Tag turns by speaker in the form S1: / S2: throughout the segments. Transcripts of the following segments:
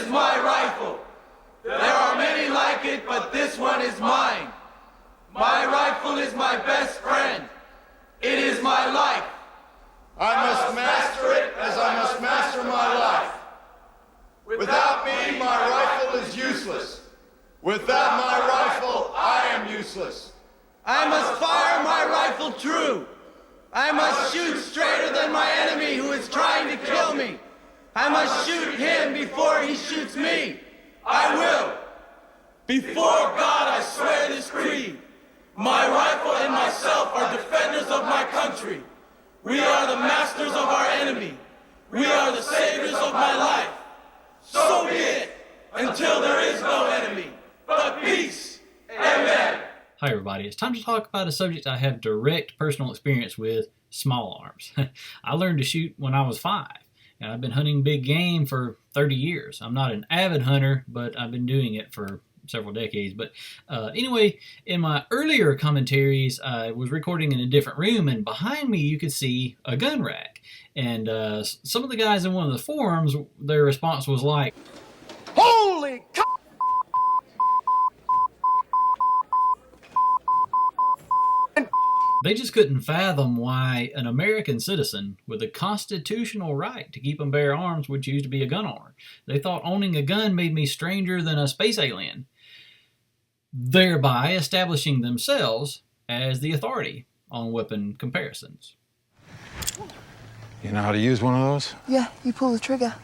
S1: is my rifle. There are many like it, but this one is mine. My rifle is my best friend. It is my life. I must master it as I must master my life. Without me, my rifle is useless. Without my rifle, I am useless. I must fire my rifle true. I must shoot straighter than my enemy who is trying to kill me. I must shoot him before he shoots me. I will. Before God, I swear this creed. My rifle and myself are defenders of my country. We are the masters of our enemy. We are the saviors of my life. So be it, until there is no enemy, but peace. Amen.
S2: Hi everybody, it's time to talk about a subject I have direct personal experience with, small arms. I learned to shoot when I was 5, and I've been hunting big game for 30 years. I'm not an avid hunter, but I've been doing it for several decades. But anyway, in my earlier commentaries, I was recording in a different room, and behind me you could see a gun rack. And some of the guys in one of the forums, their response was like,
S3: "Holy cow!"
S2: They just couldn't fathom why an American citizen with a constitutional right to keep and bear arms would choose to be a gun owner. They thought owning a gun made me stranger than a space alien, thereby establishing themselves as the authority on weapon comparisons.
S4: You know how to use one of those?
S5: Yeah, you pull the trigger.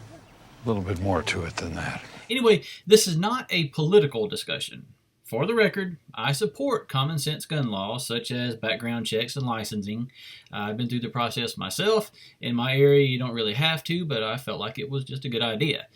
S4: A little bit more to it than that.
S2: Anyway, this is not a political discussion. For the record, I support common sense gun laws such as background checks and licensing. I've been through the process myself. In my area, you don't really have to, but I felt like it was just a good idea.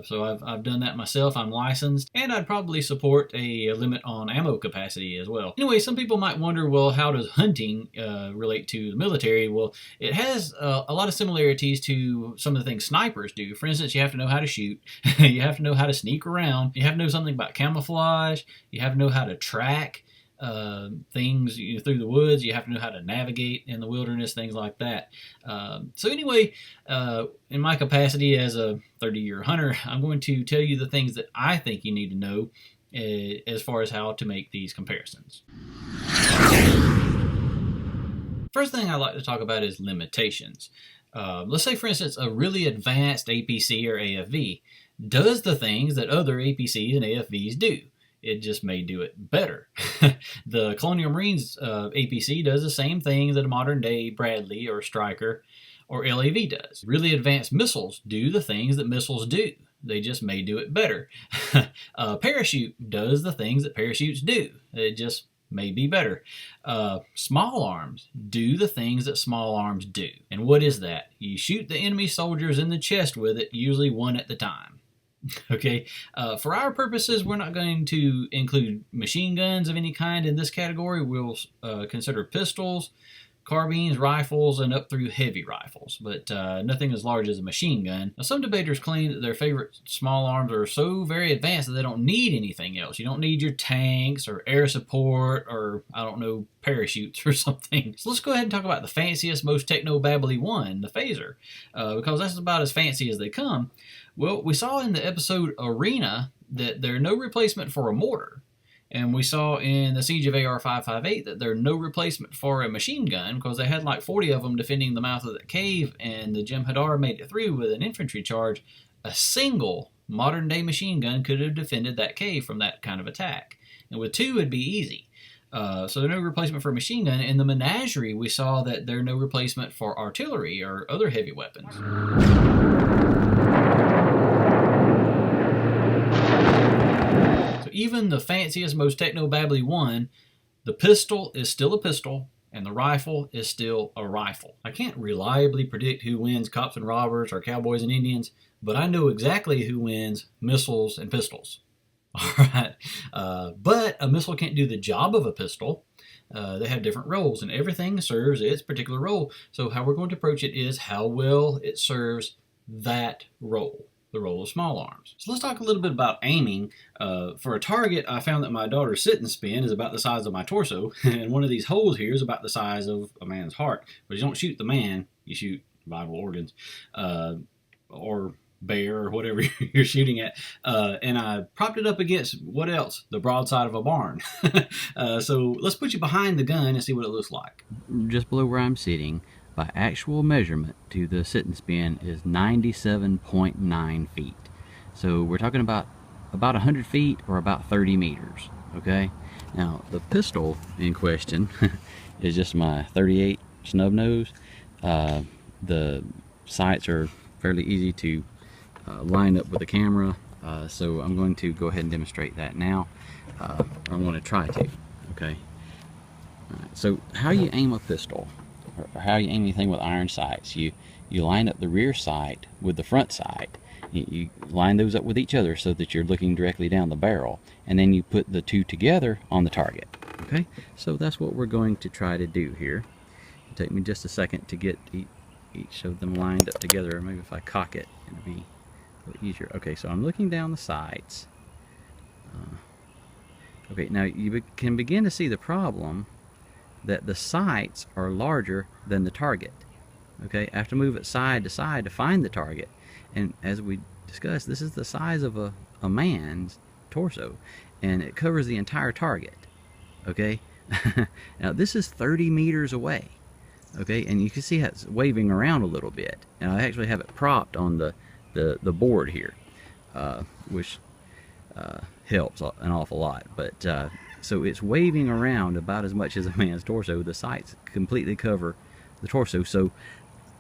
S2: So I've done that myself. I'm licensed, and I'd probably support a limit on ammo capacity as well. Anyway, some people might wonder, well, how does hunting relate to the military? Well, it has a lot of similarities to some of the things snipers do. For instance, you have to know how to shoot. You have to know how to sneak around. You have to know something about camouflage. You have to know how to track things through the woods. You have to know how to navigate in the wilderness, things like that. So anyway, in my capacity as a 30-year hunter, I'm going to tell you the things that I think you need to know as far as how to make these comparisons. First thing I'd like to talk about is limitations. Let's say, for instance, a really advanced APC or AFV does the things that other APCs and AFVs do. It just may do it better. The Colonial Marines APC does the same things that a modern day Bradley or Stryker or LAV does. Really advanced missiles do the things that missiles do. They just may do it better. Parachute does the things that parachutes do. It just may be better. Small arms do the things that small arms do. And what is that? You shoot the enemy soldiers in the chest with it, usually one at the time. Okay, for our purposes, we're not going to include machine guns of any kind in this category. We'll consider pistols, carbines, rifles, and up through heavy rifles, but nothing as large as a machine gun. Now, some debaters claim that their favorite small arms are so very advanced that they don't need anything else. You don't need your tanks or air support or, I don't know, parachutes or something. So let's go ahead and talk about the fanciest, most techno-babbly one, the phaser, because that's about as fancy as they come. Well, we saw in the episode Arena that they're no replacement for a mortar. And we saw in the Siege of AR-558 that they're no replacement for a machine gun because they had like 40 of them defending the mouth of the cave, and the Jem'Hadar made it through with an infantry charge. A single modern-day machine gun could have defended that cave from that kind of attack. And with 2, it'd be easy. So they're no replacement for a machine gun. In the Menagerie, we saw that they're no replacement for artillery or other heavy weapons. Even the fanciest, most techno-babbly one, the pistol is still a pistol, and the rifle is still a rifle. I can't reliably predict who wins cops and robbers or cowboys and Indians, but I know exactly who wins missiles and pistols. All right, but a missile can't do the job of a pistol. They have different roles, and everything serves its particular role. So how we're going to approach it is how well it serves that role. The role of small arms. So let's talk a little bit about aiming. For a target, I found that my daughter's sit and spin is about the size of my torso, and one of these holes here is about the size of a man's heart. But you don't shoot the man, you shoot vital organs, or bear or whatever you're shooting at, and I propped it up against what else? The broadside of a barn. So let's put you behind the gun and see what it looks like. Just below where I'm sitting, by actual measurement to the sit and spin, is 97.9 feet. So we're talking about 100 feet or about 30 meters. Okay. Now the pistol in question is just my 38 snub nose. The sights are fairly easy to line up with the camera, so I'm going to go ahead and demonstrate that now. I'm going to try to. Okay. All right. So how you aim a pistol, or how you aim anything with iron sights, you line up the rear sight with the front sight. You line those up with each other so that you're looking directly down the barrel, and then you put the two together on the target. Okay, so that's what we're going to try to do here. It'll take me just a second to get each of them lined up together. Maybe if I cock it, it'll be a little easier. Okay, so I'm looking down the sights. Okay, now you can begin to see the problem that the sights are larger than the target. Okay, I have to move it side to side to find the target. And as we discussed, this is the size of a man's torso, and it covers the entire target. Okay, now this is 30 meters away. Okay, and you can see how it's waving around a little bit. And I actually have it propped on the board here, which helps an awful lot. But so it's waving around about as much as a man's torso. The sights completely cover the torso, so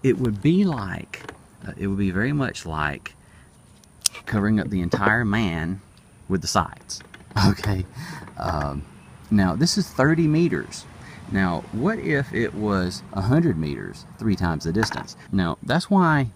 S2: it would be like, it would be very much like covering up the entire man with the sights. Okay, now this is 30 meters. Now, what if it was 100 meters, 3 times the distance? Now, that's why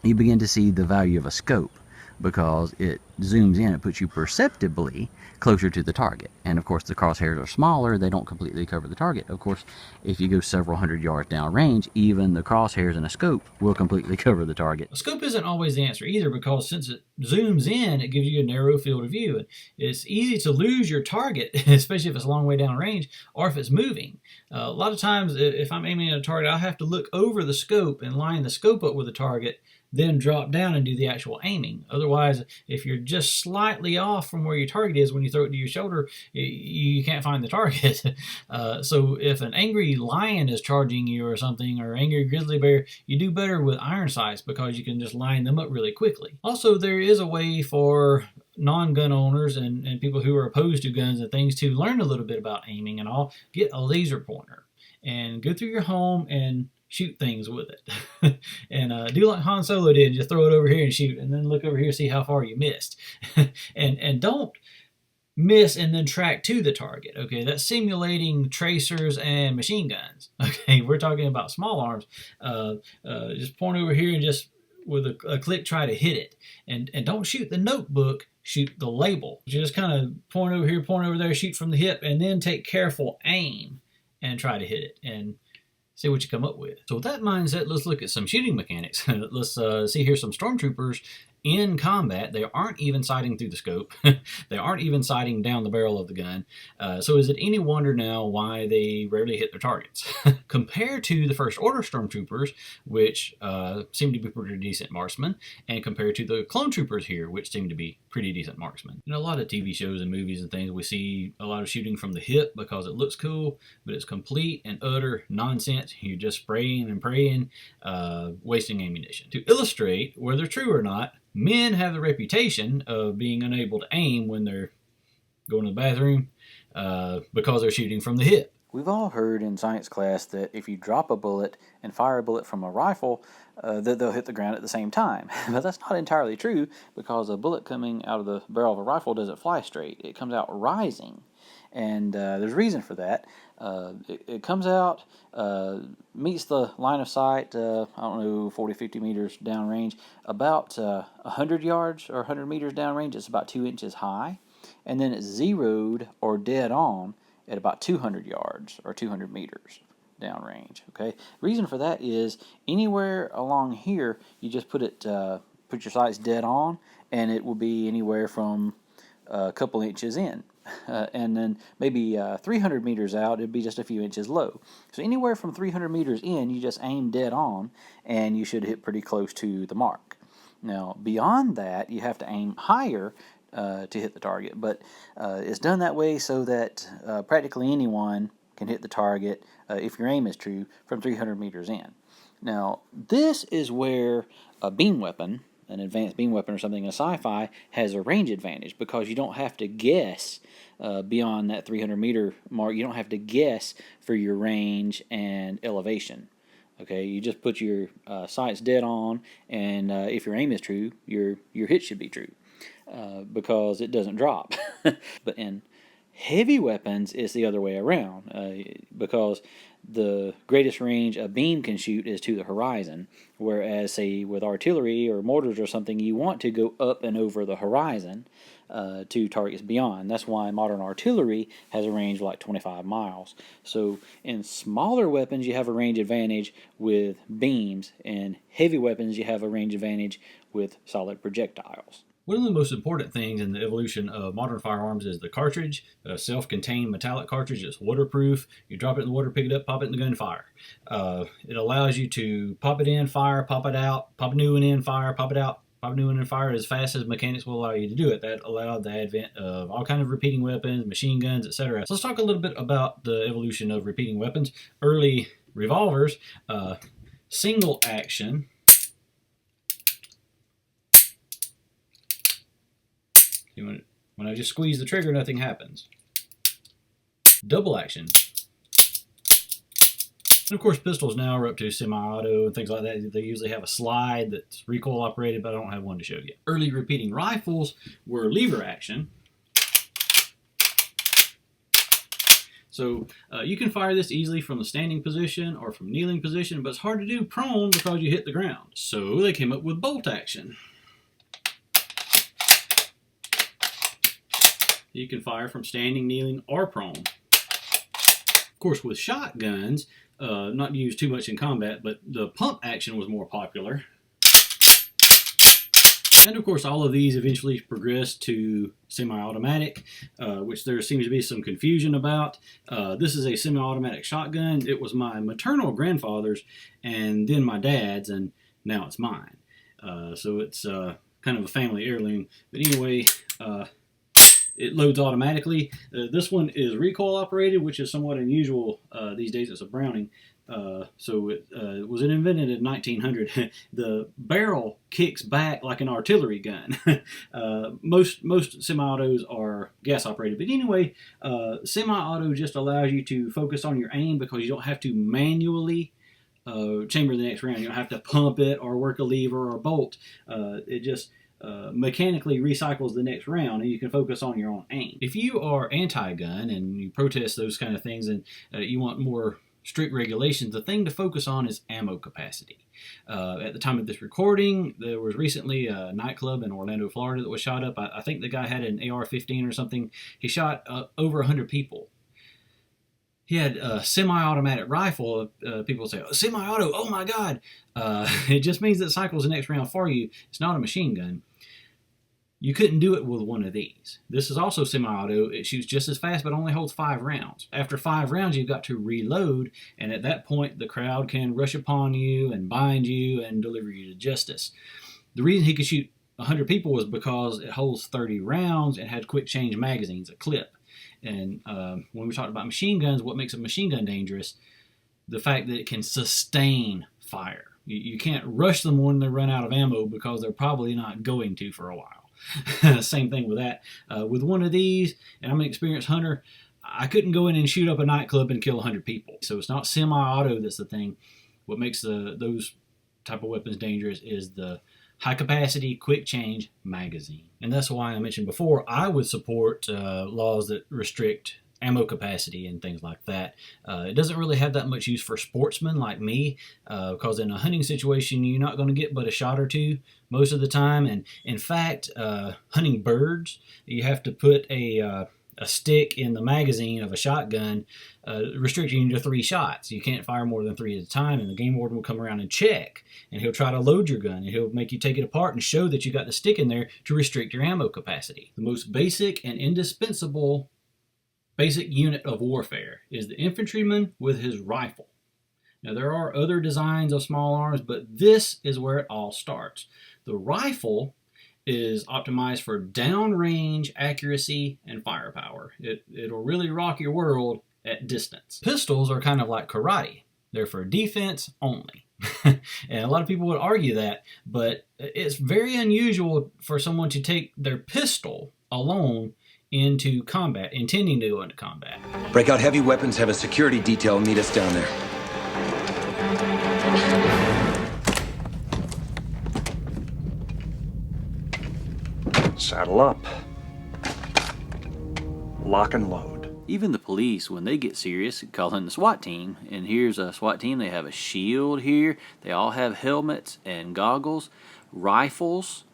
S2: you begin to see the value of a scope, because it zooms in and puts you perceptibly closer to the target. And of course, the crosshairs are smaller, they don't completely cover the target. Of course, if you go several hundred yards down range, even the crosshairs in a scope will completely cover the target. A scope isn't always the answer either, because since it zooms in, it gives you a narrow field of view. And it's easy to lose your target, especially if it's a long way down range or if it's moving. A lot of times, if I'm aiming at a target, I'll have to look over the scope and line the scope up with the target, then drop down and do the actual aiming. Otherwise, if you're just slightly off from where your target is when you throw it to your shoulder, you can't find the target. So if an angry lion is charging you or something, or angry grizzly bear, you do better with iron sights because you can just line them up really quickly. Also, there is a way for non-gun owners and people who are opposed to guns and things to learn a little bit about aiming and all. Get a laser pointer and go through your home and shoot things with it. And do like Han Solo did, just throw it over here and shoot, and then look over here and see how far you missed. and don't miss and then track to the target. Okay, that's simulating tracers and machine guns. Okay, we're talking about small arms. Just point over here and just with a click try to hit it. And don't shoot the notebook, shoot the label. Just kind of point over here, point over there, shoot from the hip, and then take careful aim and try to hit it. And see what you come up with. So with that mindset, let's look at some shooting mechanics. Let's see here some stormtroopers in combat. They aren't even sighting through the scope. They aren't even sighting down the barrel of the gun. So is it any wonder now why they rarely hit their targets? Compared to the First Order stormtroopers, which seem to be pretty decent marksmen, and compared to the clone troopers here, which seem to be pretty decent marksmen. In a lot of TV shows and movies and things, we see a lot of shooting from the hip because it looks cool, but it's complete and utter nonsense. You're just spraying and praying, wasting ammunition. To illustrate whether true or not, men have the reputation of being unable to aim when they're going to the bathroom because they're shooting from the hip.
S5: We've all heard in science class that if you drop a bullet and fire a bullet from a rifle, that they'll hit the ground at the same time. But that's not entirely true, because a bullet coming out of the barrel of a rifle doesn't fly straight. It comes out rising. And there's a reason for that. It comes out, meets the line of sight, I don't know, 40, 50 meters downrange, about 100 yards or 100 meters downrange. It's about 2 inches high. And then it's zeroed or dead on at about 200 yards or 200 meters downrange. Okay. Reason for that is anywhere along here, you just put your sights dead on, and it will be anywhere from a couple inches in. And then maybe 300 meters out, it'd be just a few inches low. So anywhere from 300 meters in, you just aim dead on, and you should hit pretty close to the mark. Now, beyond that, you have to aim higher to hit the target, but it's done that way so that practically anyone can hit the target if your aim is true from 300 meters in. Now, this is where a beam weapon, an advanced beam weapon or something in sci-fi, has a range advantage, because you don't have to guess beyond that 300 meter mark. You don't have to guess for your range and elevation. Okay, you just put your sights dead on, and if your aim is true, your hit should be true, because it doesn't drop. But in heavy weapons, it's the other way around, because the greatest range a beam can shoot is to the horizon, whereas, say, with artillery or mortars or something, you want to go up and over the horizon to targets beyond. That's why modern artillery has a range of like 25 miles. So in smaller weapons, you have a range advantage with beams. In heavy weapons, you have a range advantage with solid projectiles.
S2: One of the most important things in the evolution of modern firearms is the cartridge, a self-contained metallic cartridge. It's waterproof. You drop it in the water, pick it up, pop it in the gun, fire. It allows you to pop it in, fire, pop it out, pop a new one in, fire, pop it out, pop a new one in, fire as fast as mechanics will allow you to do it. That allowed the advent of all kinds of repeating weapons, machine guns, etc. So let's talk a little bit about the evolution of repeating weapons. Early revolvers, single action. When I just squeeze the trigger, nothing happens. Double action. And of course, pistols now are up to semi-auto and things like that. They usually have a slide that's recoil operated, but I don't have one to show you. Early repeating rifles were lever action. So you can fire this easily from the standing position or from kneeling position, but it's hard to do prone because you hit the ground. So they came up with bolt action. You can fire from standing, kneeling, or prone. Of course, with shotguns, not used too much in combat, but the pump action was more popular. And of course, all of these eventually progressed to semi-automatic, which there seems to be some confusion about. This is a semi-automatic shotgun. It was my maternal grandfather's, and then my dad's, and now it's mine. So it's kind of a family heirloom. But anyway, it loads automatically. This one is recoil operated, which is somewhat unusual these days. It's a Browning. So it was invented in 1900. The barrel kicks back like an artillery gun. Most semi-autos are gas operated. But anyway, semi-auto just allows you to focus on your aim because you don't have to manually chamber the next round. You don't have to pump it or work a lever or bolt. It just mechanically recycles the next round, and you can focus on your own aim. If you are anti-gun and you protest those kind of things, and you want more strict regulations, the thing to focus on is ammo capacity. At the time of this recording, there was recently a nightclub in Orlando, Florida that was shot up. I think the guy had an AR-15 or something. He shot over 100 people. He had a semi-automatic rifle. People say, oh, semi-auto, oh my God. It just means that it cycles the next round for you. It's not a machine gun. You couldn't do it with one of these. This is also semi-auto. It shoots just as fast, but only holds 5 rounds. After 5 rounds, you've got to reload, and at that point, the crowd can rush upon you and bind you and deliver you to justice. The reason he could shoot 100 people was because it holds 30 rounds and had quick change magazines, a clip. And when we talked about machine guns, what makes a machine gun dangerous? The fact that it can sustain fire. You can't rush them when they run out of ammo because they're probably not going to for a while. Same thing with that. With one of these, and I'm an experienced hunter, I couldn't go in and shoot up a nightclub and kill 100 people. So it's not semi-auto that's the thing. What makes those type of weapons dangerous is the high capacity, quick change magazine. And that's why I mentioned before, I would support laws that restrict ammo capacity and things like that. It doesn't really have that much use for sportsmen like me, because in a hunting situation, you're not going to get but a shot or two most of the time. And in fact, hunting birds, you have to put a stick in the magazine of a shotgun, restricting you to 3 shots. You can't fire more than 3 at a time, and the game warden will come around and check, and he'll try to load your gun, and he'll make you take it apart and show that you got the stick in there to restrict your ammo capacity. The most basic and indispensable basic unit of warfare is the infantryman with his rifle. Now, there are other designs of small arms, but this is where it all starts. The rifle is optimized for downrange accuracy and firepower. It'll really rock your world at distance. Pistols are kind of like karate. They're for defense only. And a lot of people would argue that, but it's very unusual for someone to take their pistol alone into combat, intending to go into combat.
S6: Breakout Heavy Weapons have a security detail meet us down there.
S3: Saddle up. Lock and load.
S5: Even the police, when they get serious, call in the SWAT team. And here's a SWAT team. They have a shield here. They all have helmets and goggles, rifles,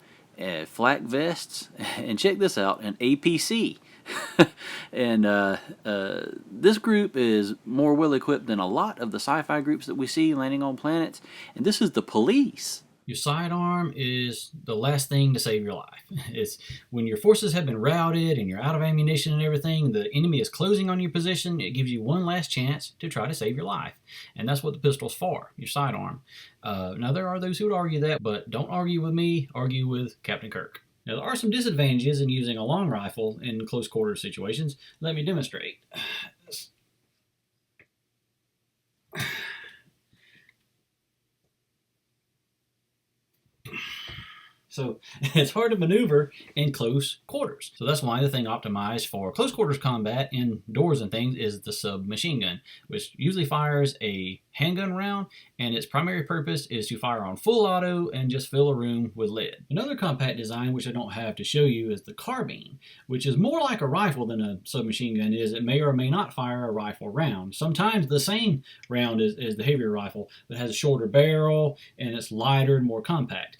S5: flak vests, and check this out, an APC. And this group is more well equipped than a lot of the sci-fi groups that we see landing on planets. And this is the police.
S2: Your sidearm is the last thing to save your life. It's when your forces have been routed and you're out of ammunition and everything, the enemy is closing on your position, it gives you one last chance to try to save your life. And that's what the pistol's for, your sidearm. Now, there are those who would argue that, but don't argue with me, argue with Captain Kirk. Now, there are some disadvantages in using a long rifle in close quarter situations. Let me demonstrate. So it's hard to maneuver in close quarters. So that's why the thing optimized for close quarters combat indoors and things is the submachine gun, which usually fires a handgun round, and its primary purpose is to fire on full auto and just fill a room with lead. Another compact design, which I don't have to show you, is the carbine, which is more like a rifle than a submachine gun is. It may or may not fire a rifle round. Sometimes the same round as the heavier rifle, but has a shorter barrel and it's lighter and more compact.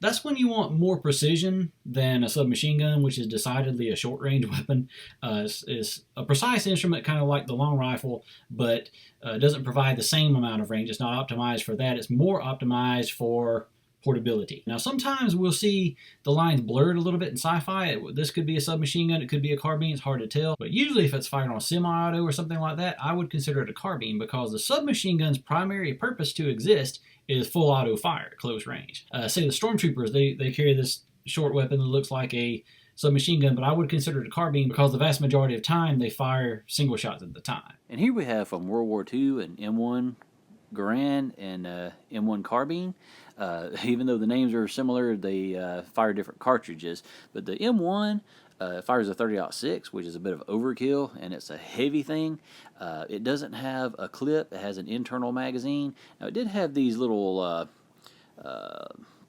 S2: That's when you want more precision than a submachine gun, which is decidedly a short-range weapon. It's a precise instrument, kind of like the long rifle, but doesn't provide the same amount of range. It's not optimized for that. It's more optimized for portability. Now, sometimes we'll see the lines blurred a little bit in sci-fi. This could be a submachine gun, it could be a carbine, it's hard to tell. But usually if it's fired on semi-auto or something like that, I would consider it a carbine, because the submachine gun's primary purpose to exist is full auto fire at close range. Say the stormtroopers, they carry this short weapon that looks like a submachine gun, but I would consider it a carbine because the vast majority of time they fire single shots at the time.
S5: And here we have from World War II an M1 Garand and M1 carbine. Even though the names are similar, they fire different cartridges. But the M1 fires a 30-06, which is a bit of overkill, and it's a heavy thing. It doesn't have a clip. It has an internal magazine. Now, it did have these little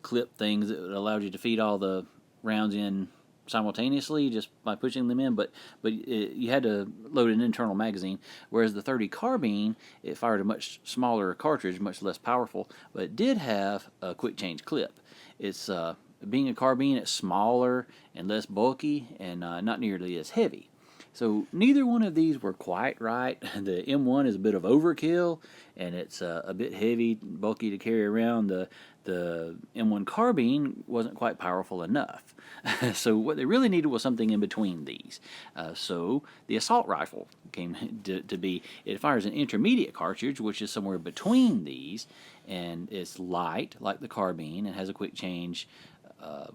S5: clip things that allowed you to feed all the rounds in simultaneously just by pushing them in, but you had to load an internal magazine, whereas the 30 carbine, it fired a much smaller cartridge, much less powerful, but it did have a quick change clip. It's being a carbine, it's smaller and less bulky and not nearly as heavy. So neither one of these were quite right. The M1 is a bit of overkill, and it's a bit heavy, bulky to carry around. The M1 carbine wasn't quite powerful enough. So what they really needed was something in between these. So the assault rifle came to be. It fires an intermediate cartridge, which is somewhere between these, and it's light like the carbine and has a quick change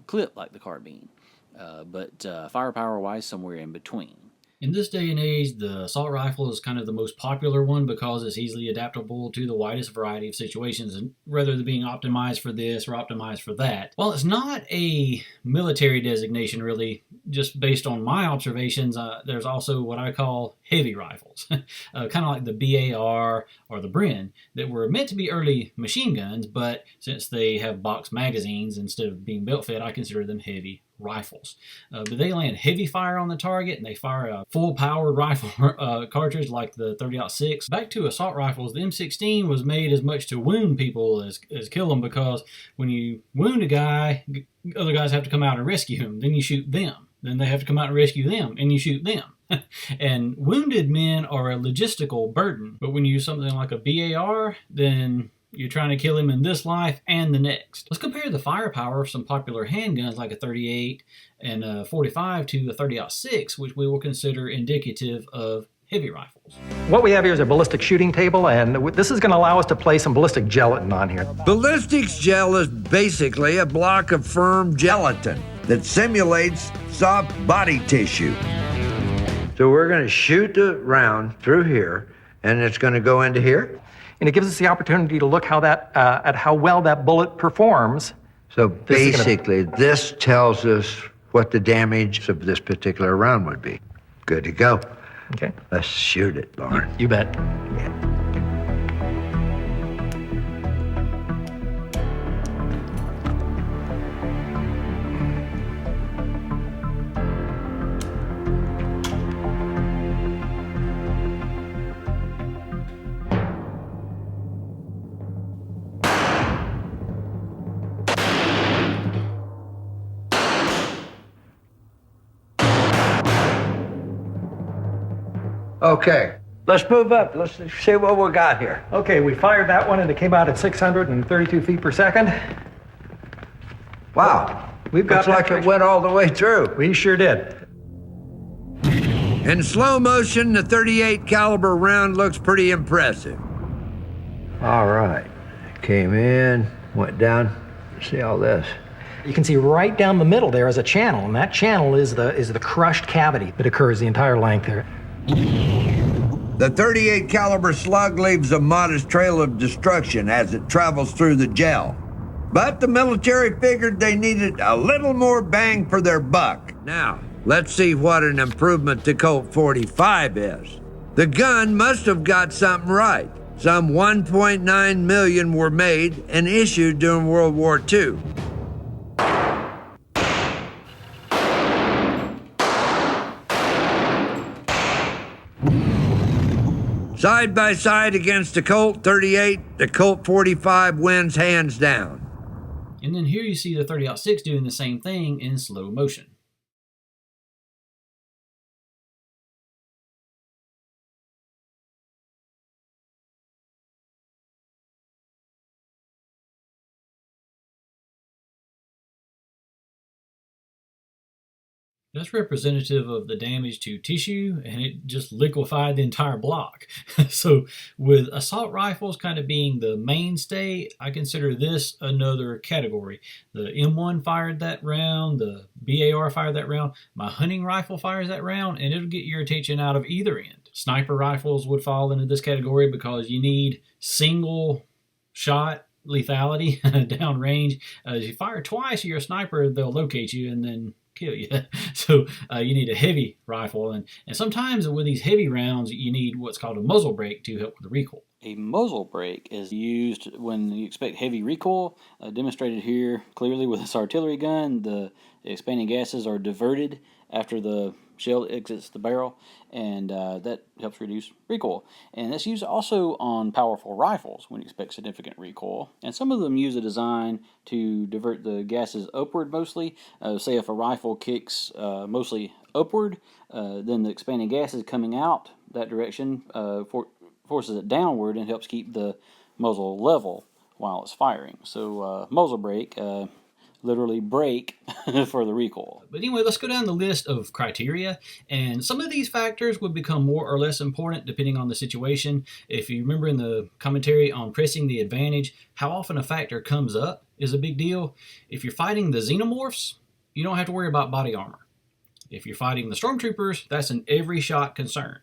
S5: clip like the carbine. But firepower-wise, somewhere in between.
S2: In this day and age, the assault rifle is kind of the most popular one because it's easily adaptable to the widest variety of situations, and rather than being optimized for this or optimized for that. While it's not a military designation really, just based on my observations, there's also what I call heavy rifles, kind of like the BAR or the Bren, that were meant to be early machine guns, but since they have box magazines instead of being belt fed, I consider them heavy rifles. But they land heavy fire on the target, and they fire a full powered rifle cartridge like the 30-06. Back to assault rifles, the M16 was made as much to wound people as kill them, because when you wound a guy, other guys have to come out and rescue him. Then you shoot them. Then they have to come out and rescue them, and you shoot them. And wounded men are a logistical burden. But when you use something like a BAR, then you're trying to kill him in this life and the next. Let's compare the firepower of some popular handguns like a 38 and a 45 to a 30-06, which we will consider indicative of heavy rifles.
S7: What we have here is a ballistic shooting table, and this is going to allow us to place some ballistic gelatin on here.
S8: Ballistics gel is basically a block of firm gelatin that simulates soft body tissue. So we're going to shoot the round through here, and it's going to go into here.
S7: And it gives us the opportunity to look at how well that bullet performs.
S8: So basically, this tells us what the damage of this particular round would be. Good to go.
S7: Okay.
S8: Let's shoot it, Lauren.
S7: You bet.
S8: Okay, let's move up. Let's see what we got here.
S7: Okay, we fired that one, and it came out at 632 feet per second.
S8: Wow.
S7: We've got
S8: looks like it went all the way through.
S7: We sure did.
S8: In slow motion, the .38 caliber round looks pretty impressive. All right. Came in, went down. See all this.
S7: You can see right down the middle there is a channel, and that channel is the crushed cavity that occurs the entire length there.
S8: The .38 caliber slug leaves a modest trail of destruction as it travels through the gel. But the military figured they needed a little more bang for their buck. Now, let's see what an improvement to Colt 45 is. The gun must have got something right. Some 1.9 million were made and issued during World War II. Side by side against the Colt 38, the Colt 45 wins hands down.
S2: And then here you see the 30-06 doing the same thing in slow motion. That's representative of the damage to tissue, and it just liquefied the entire block. So with assault rifles kind of being the mainstay, I consider this another category. The M1 fired that round, the BAR fired that round, my hunting rifle fires that round, and it'll get your attention out of either end. Sniper rifles would fall into this category because you need single shot lethality downrange. If you fire twice, you're a sniper, they'll locate you and then kill you. So you need a heavy rifle, and sometimes with these heavy rounds you need what's called a muzzle brake to help with the recoil.
S5: A muzzle brake is used when you expect heavy recoil, demonstrated here clearly with this artillery gun. The expanding gases are diverted after the shell exits the barrel, and that helps reduce recoil. And that's used also on powerful rifles when you expect significant recoil. And some of them use a design to divert the gases upward mostly. Say if a rifle kicks mostly upward, then the expanding gases coming out that direction forces it downward and helps keep the muzzle level while it's firing. So muzzle brake, literally brake for the recoil.
S2: But anyway, let's go down the list of criteria, and some of these factors would become more or less important depending on the situation. If you remember in the commentary on pressing the advantage, how often a factor comes up is a big deal. If you're fighting the xenomorphs, you don't have to worry about body armor. If you're fighting the stormtroopers, that's an every shot concern.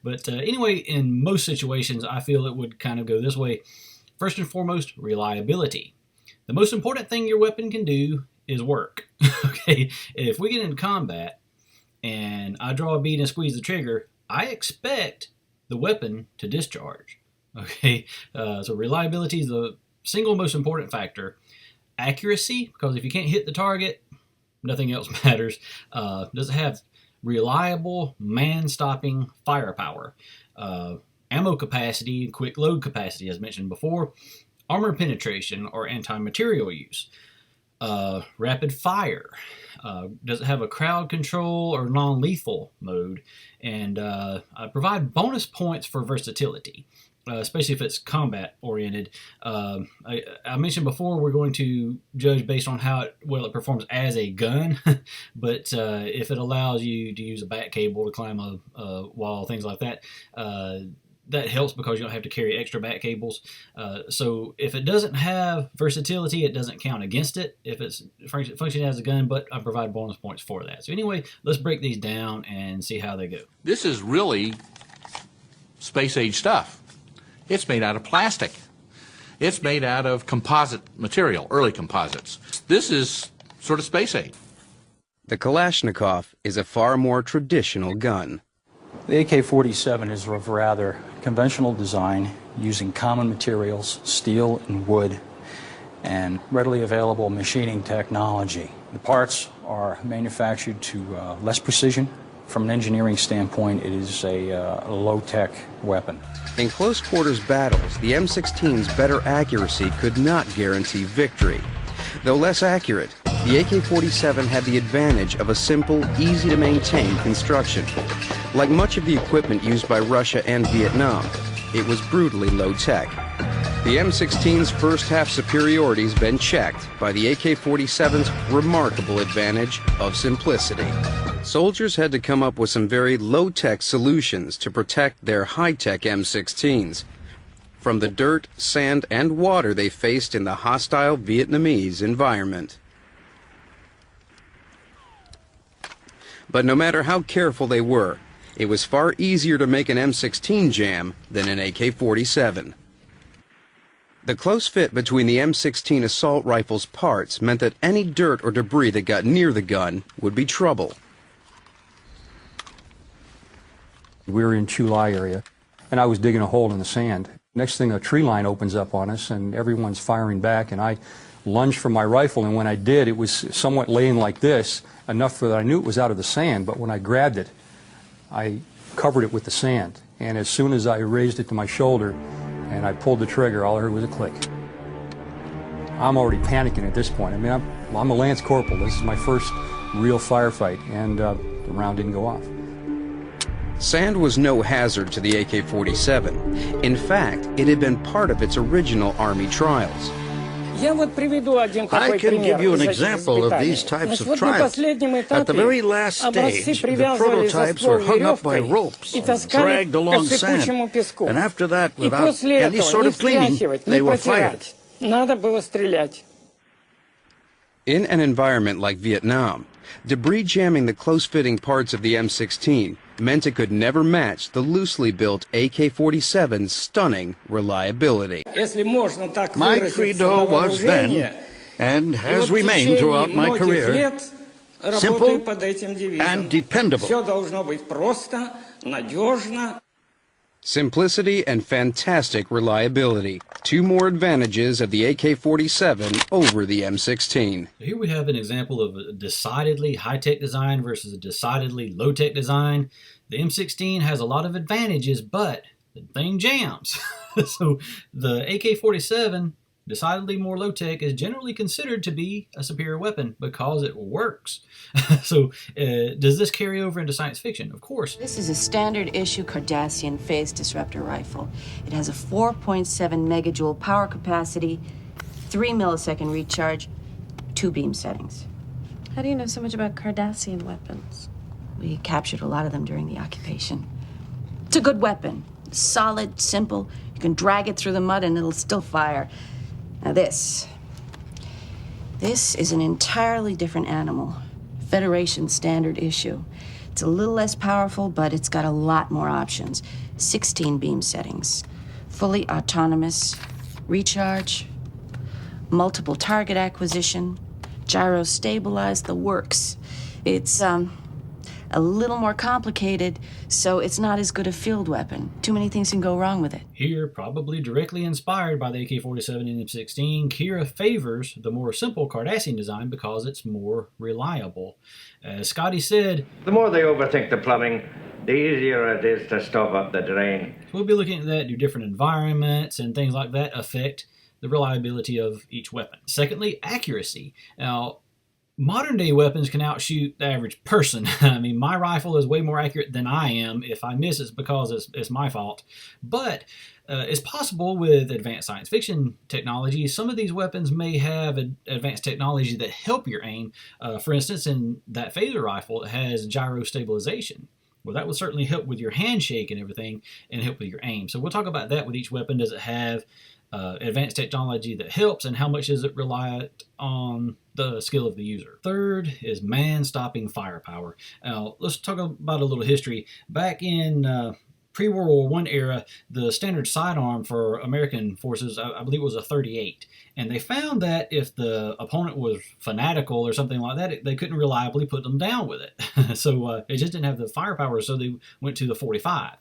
S2: But anyway, in most situations, I feel it would kind of go this way. First and foremost, reliability. The most important thing your weapon can do is work. Okay, if we get into combat and I draw a bead and squeeze the trigger, I expect the weapon to discharge. Okay, so reliability is the single most important factor. Accuracy, because if you can't hit the target, nothing else matters. Does it have reliable man-stopping firepower? Ammo capacity, quick load capacity, as mentioned before. Armor penetration or anti-material use. Rapid fire. Does it have a crowd control or non-lethal mode? And provide bonus points for versatility. especially if it's combat oriented. I mentioned before we're going to judge based on how well it performs as a gun, but if it allows you to use a back cable to climb a wall, things like that, that helps because you don't have to carry extra back cables. So if it doesn't have versatility, it doesn't count against it if it's functioning as a gun, but I provide bonus points for that. So anyway, let's break these down and see how they go.
S9: This is really space age stuff. It's made out of plastic. It's made out of composite material, early composites. This is sort of space age.
S6: The Kalashnikov is a far more traditional gun.
S10: The AK-47 is of rather conventional design, using common materials, steel and wood, and readily available machining technology. The parts are manufactured to less precision. From an engineering standpoint, it is a low-tech weapon.
S6: In close quarters battles, the M16's better accuracy could not guarantee victory. Though less accurate, the AK-47 had the advantage of a simple, easy-to-maintain construction. Like much of the equipment used by Russia and Vietnam, it was brutally low-tech. The M16's first-half superiority's been checked by the AK-47's remarkable advantage of simplicity. Soldiers had to come up with some very low-tech solutions to protect their high-tech M16s from the dirt, sand, and water they faced in the hostile Vietnamese environment. But no matter how careful they were, it was far easier to make an M16 jam than an AK-47. The close fit between the M16 assault rifle's parts meant that any dirt or debris that got near the gun would be trouble.
S10: We were in Chu Lai area, and I was digging a hole in the sand. Next thing, a tree line opens up on us, and everyone's firing back, and I lunged for my rifle, and when I did, it was somewhat laying like this, enough that I knew it was out of the sand, but when I grabbed it, I covered it with the sand, and as soon as I raised it to my shoulder and I pulled the trigger, all I heard was a click. I'm already panicking at this point. I mean, I'm a Lance Corporal. This is my first real firefight, and the round didn't go off.
S6: Sand was no hazard to the AK-47. In fact, it had been part of its original Army trials.
S11: I can give you an example of these types of trials. At the very last stage, the prototypes were hung up by ropes and dragged along sand. And after that, without any sort of cleaning, they were fired.
S6: In an environment like Vietnam, debris jamming the close-fitting parts of the M16 meant it could never match the loosely built AK-47's stunning reliability.
S11: My credo was then, and has remained throughout my career, simple and dependable.
S6: Simplicity and fantastic reliability, two more advantages of the AK-47 over the M16.
S2: Here we have an example of a decidedly high-tech design versus a decidedly low-tech design. The M16 has a lot of advantages, but the thing jams. So the AK-47, decidedly more low-tech, is generally considered to be a superior weapon because it works. So does this carry over into science fiction? Of course.
S12: This is a standard issue Cardassian phase disruptor rifle. It has a 4.7 megajoule power capacity, 3 millisecond recharge, 2 beam settings.
S13: How do you know so much about Cardassian weapons?
S12: We captured a lot of them during the occupation. It's a good weapon. Solid, simple. You can drag it through the mud and it'll still fire. Now this is an entirely different animal. Federation standard issue. It's a little less powerful, but it's got a lot more options. 16 beam settings, fully autonomous, recharge, multiple target acquisition, gyro stabilized, the works. It's a little more complicated, so it's not as good a field weapon. Too many things can go wrong with it.
S2: Here, probably directly inspired by the AK-47 and M16, Kira favors the more simple Cardassian design because it's more reliable. As Scotty said,
S14: the more they overthink the plumbing, the easier it is to stop up the drain.
S2: So we'll be looking at that. Do different environments and things like that affect the reliability of each weapon? Secondly, accuracy. Now, Modern day weapons can outshoot the average person. I mean, my rifle is way more accurate than I am. If I miss, it's because it's my fault. But it's possible with advanced science fiction technology, some of these weapons may have advanced technology that help your aim. For instance, in that phaser rifle, it has gyro stabilization. Well, that would certainly help with your handshake and everything and help with your aim. So we'll talk about that with each weapon. Does it have advanced technology that helps, and how much is it reliant on the skill of the user? Third is man-stopping firepower. Now, let's talk about a little history. Back in pre-World War I era, the standard sidearm for American forces, I believe it was a .38. And they found that if the opponent was fanatical or something like that, they couldn't reliably put them down with it. So it just didn't have the firepower, so they went to the .45.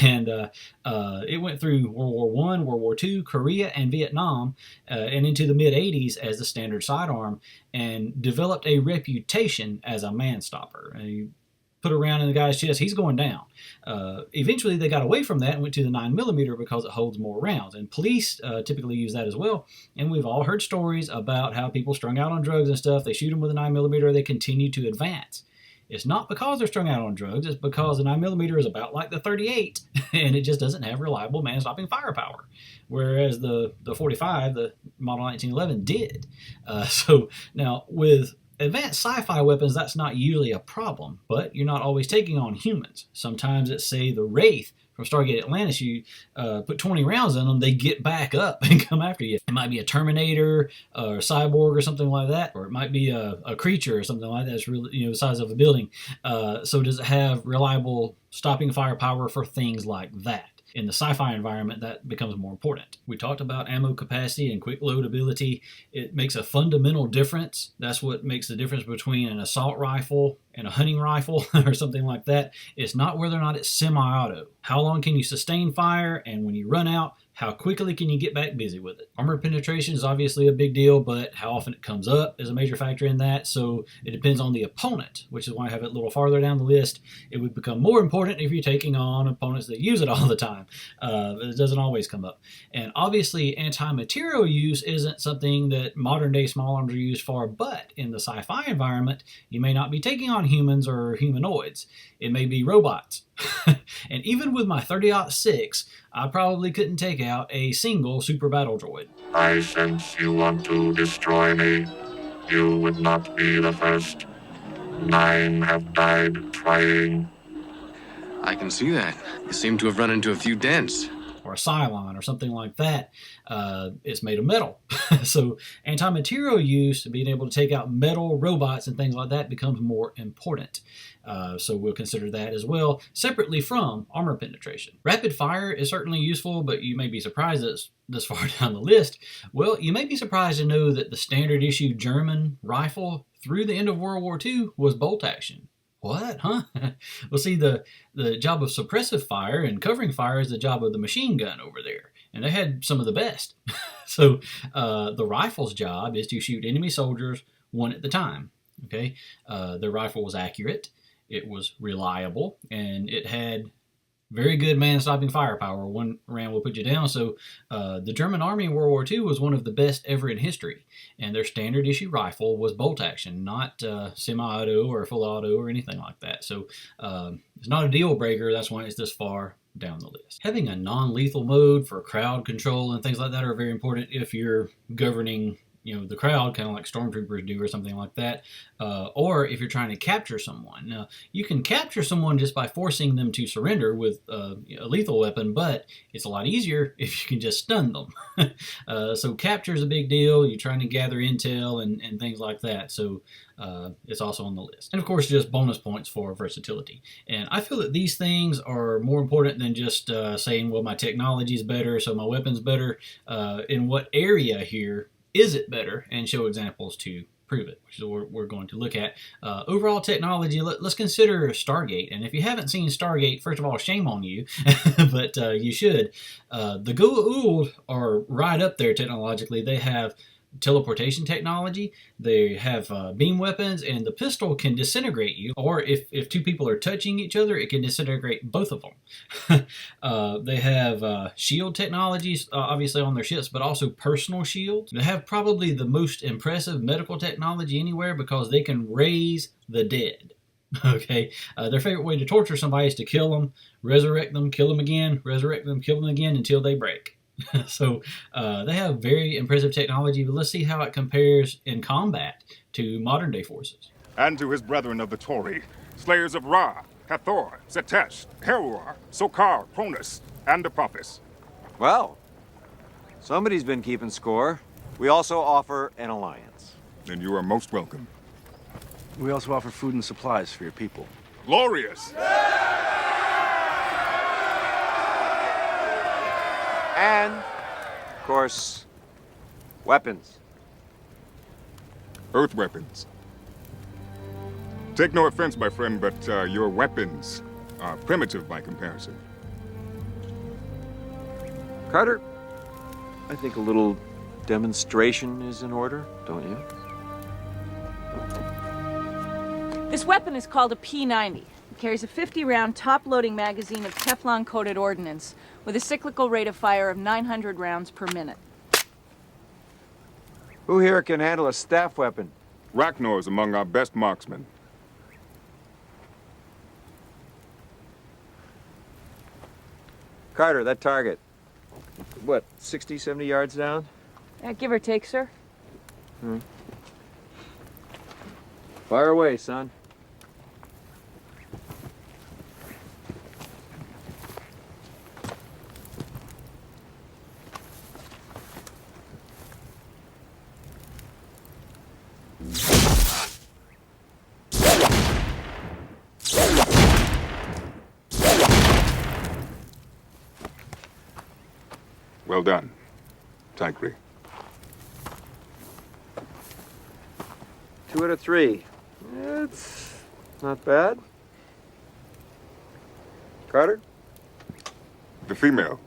S2: And it went through World War I, World War II, Korea, and Vietnam, and into the mid-'80s as the standard sidearm, and developed a reputation as a man-stopper. And you put a round in the guy's chest, he's going down. Eventually they got away from that and went to the 9mm because it holds more rounds, and police typically use that as well. And we've all heard stories about how people strung out on drugs and stuff, they shoot them with a 9mm, they continue to advance. It's not because they're strung out on drugs, it's because the 9mm is about like the .38 and it just doesn't have reliable man-stopping firepower, whereas the .45, the model 1911, did. So now with advanced sci-fi weapons, that's not usually a problem, but you're not always taking on humans. Sometimes it's, say, the Wraith from Stargate Atlantis, you put 20 rounds in them, they get back up and come after you. It might be a Terminator or a cyborg or something like that, or it might be a creature or something like that. It's really, the size of a building. So does it have reliable stopping firepower for things like that? In the sci-fi environment, that becomes more important. We talked about ammo capacity and quick load ability. It makes a fundamental difference. That's what makes the difference between an assault rifle and a hunting rifle or something like that. It's not whether or not it's semi-auto. How long can you sustain fire, and when you run out, how quickly can you get back busy with it? Armor penetration is obviously a big deal, but how often it comes up is a major factor in that. So it depends on the opponent, which is why I have it a little farther down the list. It would become more important if you're taking on opponents that use it all the time. It doesn't always come up. And obviously anti-material use isn't something that modern day small arms are used for, but in the sci-fi environment, you may not be taking on humans or humanoids. It may be robots. And even with my 30-06, I probably couldn't take out a single super battle droid.
S15: I sense you want to destroy me. You would not be the first. 9 have died trying.
S16: I can see that. You seem to have run into a few dents.
S2: Or a Cylon or something like that. It's made of metal. So anti-material use, being able to take out metal robots and things like that, becomes more important. So we'll consider that as well, separately from armor penetration. Rapid fire is certainly useful, but you may be surprised that it's this far down the list. Well, you may be surprised to know that the standard issue German rifle through the end of World War II was bolt action. What? Huh? Well, see, the job of suppressive fire and covering fire is the job of the machine gun over there. And they had some of the best. So the rifle's job is to shoot enemy soldiers one at a time. Okay? The rifle was accurate, it was reliable, and it had very good man-stopping firepower. One round will put you down. So the German army in World War II was one of the best ever in history. And their standard issue rifle was bolt action, not semi-auto or full auto or anything like that. So it's not a deal breaker. That's why it's this far down the list. Having a non-lethal mode for crowd control and things like that are very important if you're governing the crowd, kind of like stormtroopers do or something like that, or if you're trying to capture someone. Now, you can capture someone just by forcing them to surrender with a lethal weapon, but it's a lot easier if you can just stun them. So capture is a big deal. You're trying to gather intel and things like that. So it's also on the list. And of course, just bonus points for versatility. And I feel that these things are more important than just saying, well, my technology is better, so my weapon's better. In what area here is it better, and show examples to prove it, which is what we're going to look at. Overall technology, let's consider Stargate. And if you haven't seen Stargate, first of all, shame on you, but you should. The Goa'uld are right up there technologically. They have teleportation technology. They have beam weapons, and the pistol can disintegrate you, or if two people are touching each other, it can disintegrate both of them. They have shield technologies, obviously on their ships, but also personal shields. They have probably the most impressive medical technology anywhere because they can raise the dead. Okay, their favorite way to torture somebody is to kill them, resurrect them, kill them again, resurrect them, kill them again until they break. So they have very impressive technology, but let's see how it compares in combat to modern day forces.
S17: And to his brethren of the Tory, slayers of Ra, Hathor, Zetesh, Heruar, Sokar, Cronus, and Apophis.
S18: Well, somebody's been keeping score. We also offer an alliance.
S17: And you are most welcome.
S11: We also offer food and supplies for your people.
S17: Glorious!
S18: And, of course, weapons.
S17: Earth weapons. Take no offense, my friend, but your weapons are primitive by comparison.
S18: Carter, I think a little demonstration is in order, don't you?
S19: This weapon is called a P90. It carries a 50-round top-loading magazine of Teflon-coated ordnance with a cyclical rate of fire of 900 rounds per minute.
S18: Who here can handle a staff weapon?
S17: Ragnar is among our best marksmen.
S18: Carter, that target, what, 60, 70 yards down?
S19: Give or take, sir.
S18: Fire away, son.
S17: Well done, Tigre.
S18: 2 out of 3. It's not bad. Carter?
S17: The female.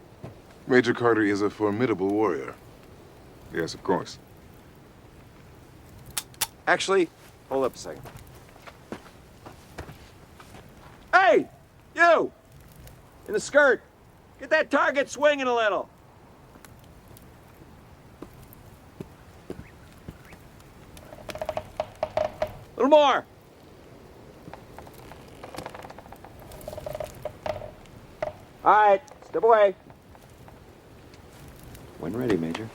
S20: Major Carter is a formidable warrior.
S17: Yes, of course.
S18: Actually, hold up a second. Hey! You! In the skirt! Get that target swinging a little! A little more! All right, step away. When ready, Major.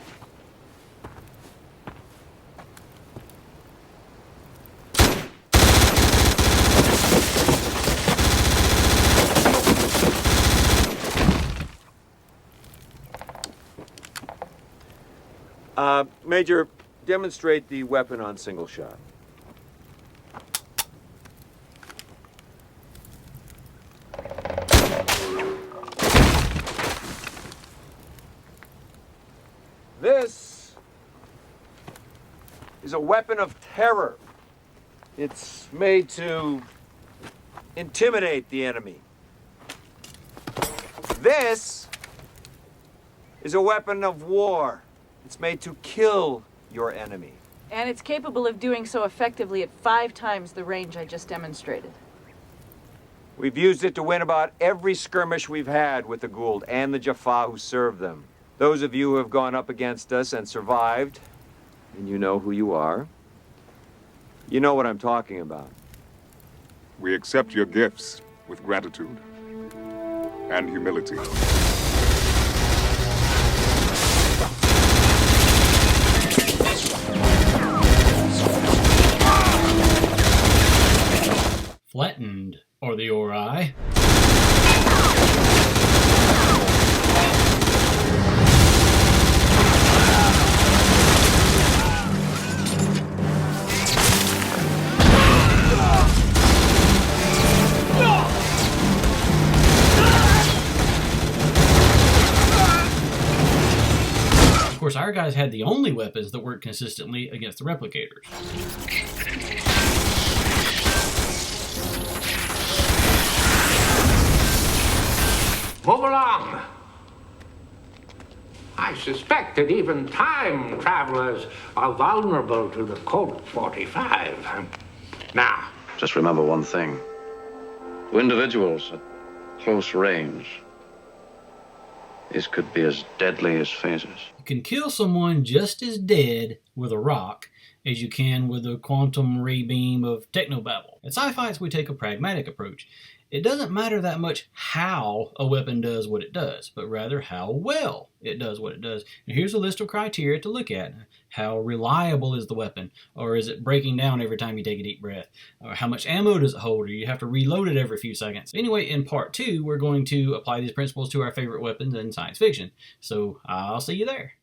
S18: Major, demonstrate the weapon on single shot. This is a weapon of terror. It's made to intimidate the enemy. This is a weapon of war. It's made to kill your enemy.
S19: And it's capable of doing so effectively at 5 times the range I just demonstrated.
S18: We've used it to win about every skirmish we've had with the Goa'uld and the Jaffa who served them. Those of you who have gone up against us and survived, and you know who you are, you know what I'm talking about.
S17: We accept your gifts with gratitude and humility.
S2: Flattened are the Ori. Of course, our guys had the only weapons that worked consistently against the replicators.
S21: Move along! I suspect that even time travelers are vulnerable to the Colt 45. Now,
S16: Just remember one thing. To individuals at close range, these could be as deadly as phasers.
S2: You can kill someone just as dead with a rock as you can with a quantum ray beam of technobabble. At Sci-Fights, we take a pragmatic approach. It doesn't matter that much how a weapon does what it does, but rather how well it does what it does. And here's a list of criteria to look at. How reliable is the weapon? Or is it breaking down every time you take a deep breath? Or how much ammo does it hold? Or you have to reload it every few seconds? Anyway, in part 2, we're going to apply these principles to our favorite weapons in science fiction. So I'll see you there.